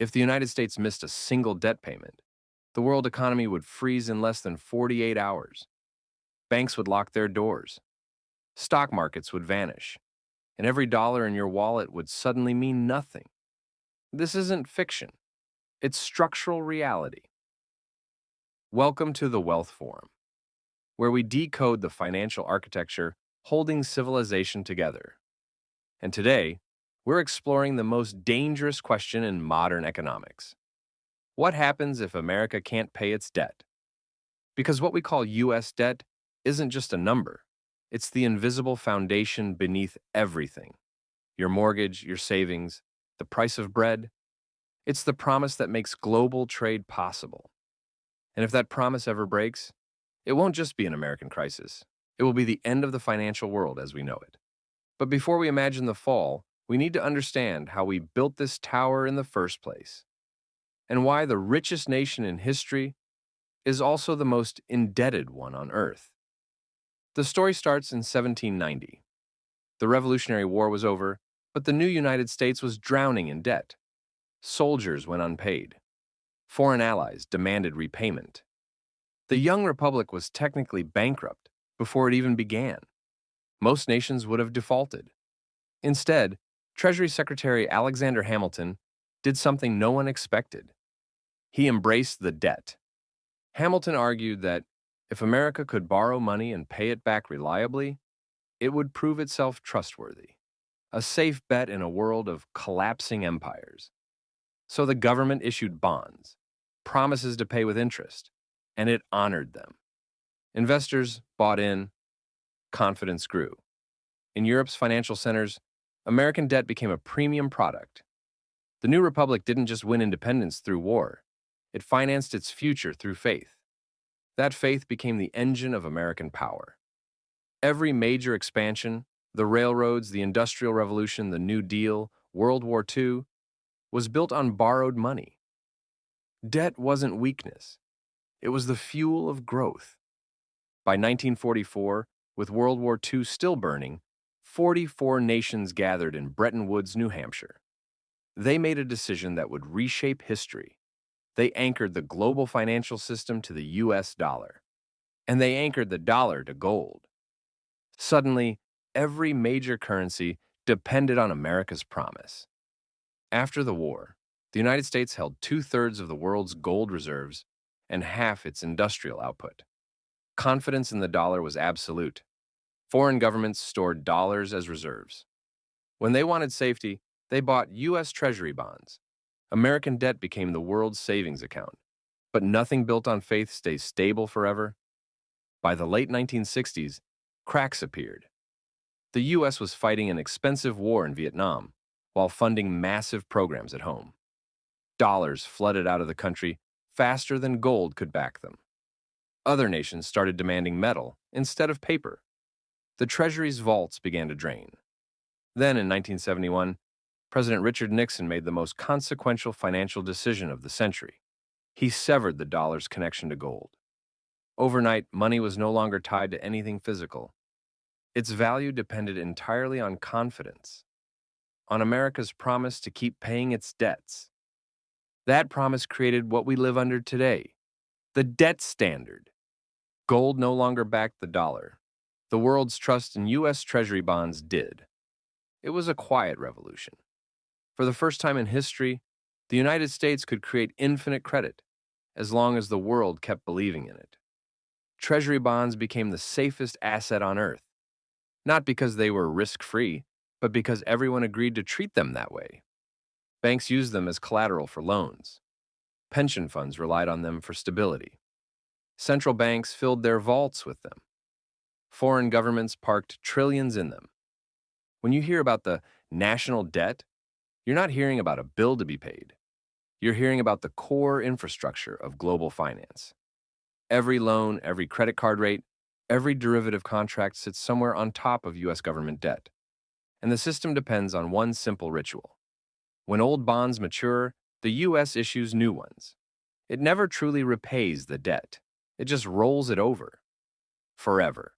If the United States missed a single debt payment, the world economy would freeze in less than 48 hours. Banks would lock their doors. Stock markets would vanish. And every dollar in your wallet would suddenly mean nothing. This isn't fiction. It's structural reality. Welcome to the Wealth Forum, where we decode the financial architecture holding civilization together. And today, we're exploring the most dangerous question in modern economics. What happens if America can't pay its debt? Because what we call U.S. debt isn't just a number. It's the invisible foundation beneath everything. Your mortgage, your savings, the price of bread. It's the promise that makes global trade possible. And if that promise ever breaks, it won't just be an American crisis. It will be the end of the financial world as we know it. But before we imagine the fall, we need to understand how we built this tower in the first place, and why the richest nation in history is also the most indebted one on Earth. The story starts in 1790. The Revolutionary War was over, but the new United States was drowning in debt. Soldiers went unpaid. Foreign allies demanded repayment. The young republic was technically bankrupt before it even began. Most nations would have defaulted. Instead, Treasury Secretary Alexander Hamilton did something no one expected. He embraced the debt. Hamilton argued that if America could borrow money and pay it back reliably, it would prove itself trustworthy, a safe bet in a world of collapsing empires. So the government issued bonds, promises to pay with interest, and it honored them. Investors bought in, confidence grew. In Europe's financial centers, American debt became a premium product. The new republic didn't just win independence through war, it financed its future through faith. That faith became the engine of American power. Every major expansion, the railroads, the Industrial Revolution, the New Deal, World War II, was built on borrowed money. Debt wasn't weakness. It was the fuel of growth. By 1944, with World War II still burning, 44 nations gathered in Bretton Woods, New Hampshire. They made a decision that would reshape history. They anchored the global financial system to the US dollar. And they anchored the dollar to gold. Suddenly, every major currency depended on America's promise. After the war, the United States held 2/3 of the world's gold reserves and half its industrial output. Confidence in the dollar was absolute. Foreign governments stored dollars as reserves. When they wanted safety, they bought U.S. Treasury bonds. American debt became the world's savings account. But nothing built on faith stays stable forever. By the late 1960s, cracks appeared. The U.S. was fighting an expensive war in Vietnam while funding massive programs at home. Dollars flooded out of the country faster than gold could back them. Other nations started demanding metal instead of paper. The Treasury's vaults began to drain. Then, in 1971, President Richard Nixon made the most consequential financial decision of the century. He severed the dollar's connection to gold. Overnight, money was no longer tied to anything physical. Its value depended entirely on confidence, on America's promise to keep paying its debts. That promise created what we live under today, the debt standard. Gold no longer backed the dollar. The world's trust in U.S. Treasury bonds did. It was a quiet revolution. For the first time in history, the United States could create infinite credit as long as the world kept believing in it. Treasury bonds became the safest asset on Earth, not because they were risk-free, but because everyone agreed to treat them that way. Banks used them as collateral for loans. Pension funds relied on them for stability. Central banks filled their vaults with them. Foreign governments parked trillions in them. When you hear about the national debt, you're not hearing about a bill to be paid. You're hearing about the core infrastructure of global finance. Every loan, every credit card rate, every derivative contract sits somewhere on top of U.S. government debt. And the system depends on one simple ritual. When old bonds mature, the U.S. issues new ones. It never truly repays the debt. It just rolls it over. Forever.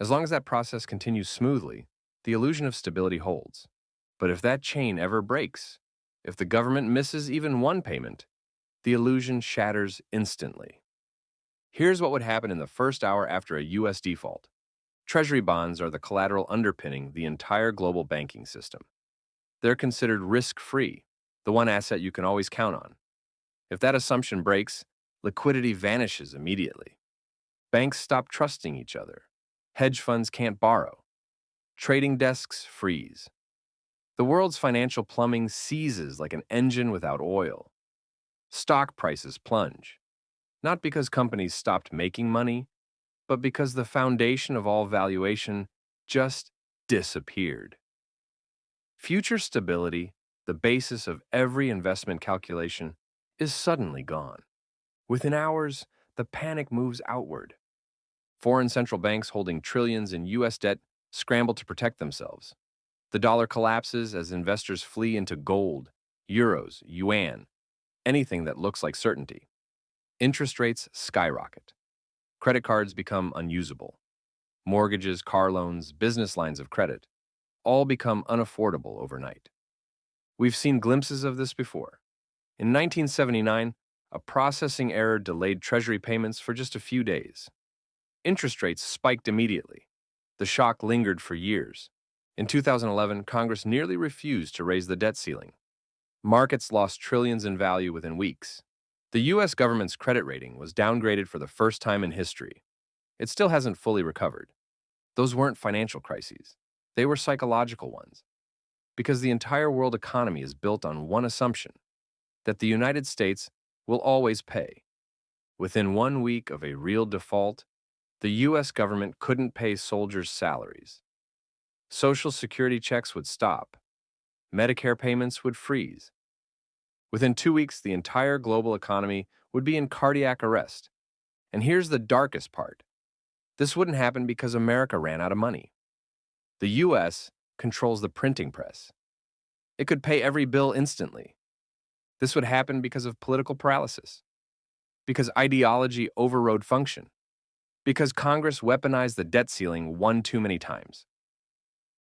As long as that process continues smoothly, the illusion of stability holds. But if that chain ever breaks, If the government misses even one payment, the illusion shatters instantly. Here's what would happen in the first hour after a U.S. default. Treasury bonds are the collateral underpinning the entire global banking system. They're considered risk-free, the one asset you can always count on. If that assumption breaks, liquidity vanishes immediately. Banks stop trusting each other. Hedge funds can't borrow. Trading desks freeze. The world's financial plumbing seizes like an engine without oil. Stock prices plunge, not because companies stopped making money, but because the foundation of all valuation just disappeared. Future stability, the basis of every investment calculation, is suddenly gone. Within hours, the panic moves outward. Foreign central banks holding trillions in U.S. debt scramble to protect themselves. The dollar collapses as investors flee into gold, euros, yuan, anything that looks like certainty. Interest rates skyrocket. Credit cards become unusable. Mortgages, car loans, business lines of credit all become unaffordable overnight. We've seen glimpses of this before. In 1979, a processing error delayed Treasury payments for just a few days. Interest rates spiked immediately. The shock lingered for years. In 2011, Congress nearly refused to raise the debt ceiling. Markets lost trillions in value within weeks. The U.S. government's credit rating was downgraded for the first time in history. It still hasn't fully recovered. Those weren't financial crises. They were psychological ones. Because the entire world economy is built on one assumption, that the United States will always pay. Within 1 week of a real default, the U.S. government couldn't pay soldiers' salaries. Social Security checks would stop. Medicare payments would freeze. Within 2 weeks, the entire global economy would be in cardiac arrest. And here's the darkest part. This wouldn't happen because America ran out of money. The U.S. controls the printing press. It could pay every bill instantly. This would happen because of political paralysis, because ideology overrode function, because Congress weaponized the debt ceiling one too many times.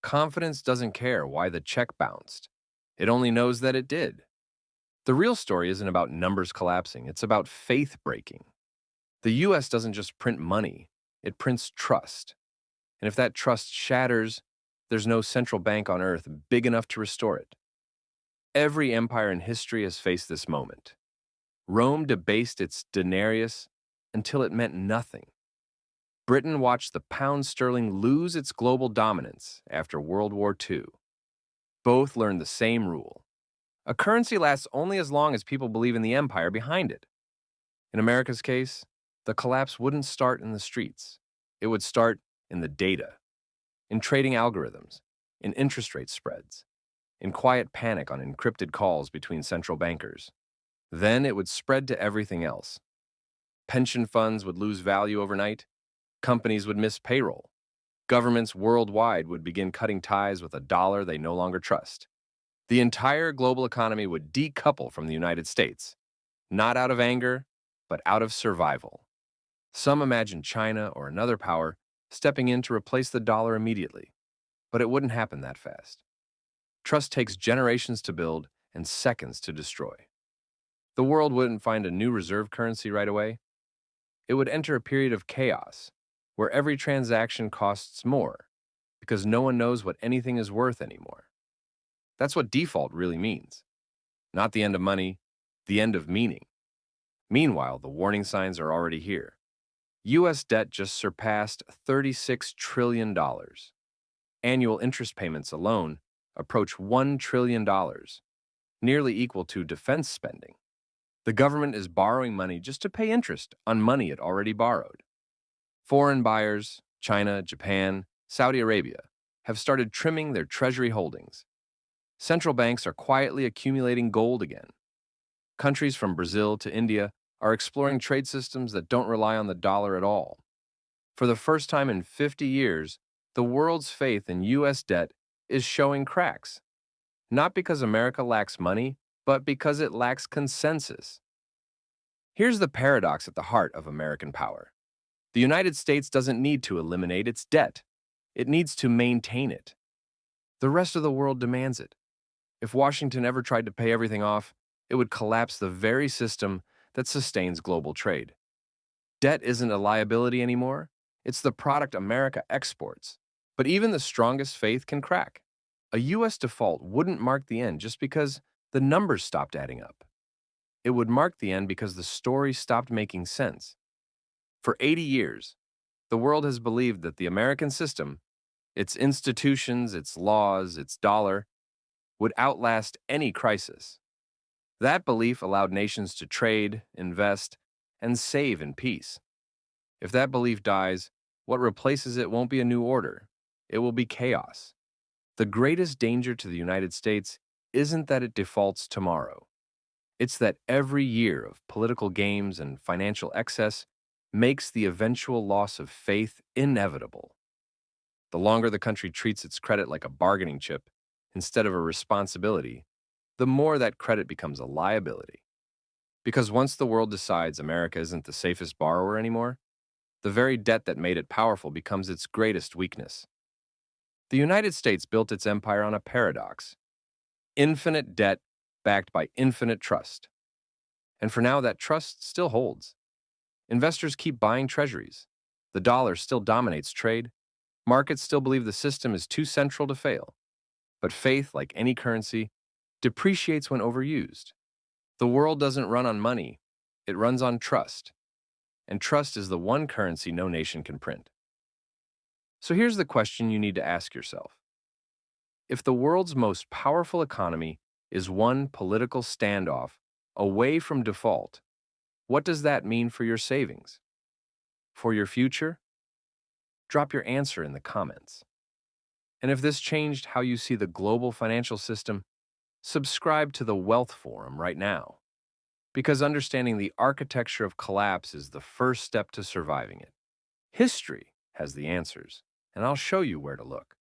Confidence doesn't care why the check bounced. It only knows that it did. The real story isn't about numbers collapsing, it's about faith breaking. The U.S. doesn't just print money, it prints trust. And if that trust shatters, there's no central bank on earth big enough to restore it. Every empire in history has faced this moment. Rome debased its denarius until it meant nothing. Britain watched the pound sterling lose its global dominance after World War II. Both learned the same rule. A currency lasts only as long as people believe in the empire behind it. In America's case, the collapse wouldn't start in the streets. It would start in the data, in trading algorithms, in interest rate spreads, in quiet panic on encrypted calls between central bankers. Then it would spread to everything else. Pension funds would lose value overnight. Companies would miss payroll. Governments worldwide would begin cutting ties with a dollar they no longer trust. The entire global economy would decouple from the United States, not out of anger, but out of survival. Some imagine China or another power stepping in to replace the dollar immediately, but it wouldn't happen that fast. Trust takes generations to build and seconds to destroy. The world wouldn't find a new reserve currency right away. It would enter a period of chaos, where every transaction costs more, because no one knows what anything is worth anymore. That's what default really means. Not the end of money, the end of meaning. Meanwhile, the warning signs are already here. U.S. debt just surpassed $36 trillion. Annual interest payments alone approach $1 trillion, nearly equal to defense spending. The government is borrowing money just to pay interest on money it already borrowed. Foreign buyers, China, Japan, Saudi Arabia, have started trimming their treasury holdings. Central banks are quietly accumulating gold again. Countries from Brazil to India are exploring trade systems that don't rely on the dollar at all. For the first time in 50 years, the world's faith in U.S. debt is showing cracks. Not because America lacks money, but because it lacks consensus. Here's the paradox at the heart of American power. The United States doesn't need to eliminate its debt. It needs to maintain it. The rest of the world demands it. If Washington ever tried to pay everything off, it would collapse the very system that sustains global trade. Debt isn't a liability anymore, it's the product America exports. But even the strongest faith can crack. A U.S. default wouldn't mark the end just because the numbers stopped adding up. It would mark the end because the story stopped making sense. For 80 years, the world has believed that the American system, its institutions, its laws, its dollar, would outlast any crisis. That belief allowed nations to trade, invest, and save in peace. If that belief dies, what replaces it won't be a new order. It will be chaos. The greatest danger to the United States isn't that it defaults tomorrow. It's that every year of political games and financial excess makes the eventual loss of faith inevitable. The longer the country treats its credit like a bargaining chip instead of a responsibility, the more that credit becomes a liability. Because once the world decides America isn't the safest borrower anymore, the very debt that made it powerful becomes its greatest weakness. The United States built its empire on a paradox: infinite debt backed by infinite trust. And for now, that trust still holds. Investors keep buying treasuries. The dollar still dominates trade. Markets still believe the system is too central to fail. But faith, like any currency, depreciates when overused. The world doesn't run on money, it runs on trust. And trust is the one currency no nation can print. So here's the question you need to ask yourself. If the world's most powerful economy is one political standoff away from default, what does that mean for your savings? For your future? Drop your answer in the comments. And if this changed how you see the global financial system, subscribe to the Wealth Forum right now. Because understanding the architecture of collapse is the first step to surviving it. History has the answers, and I'll show you where to look.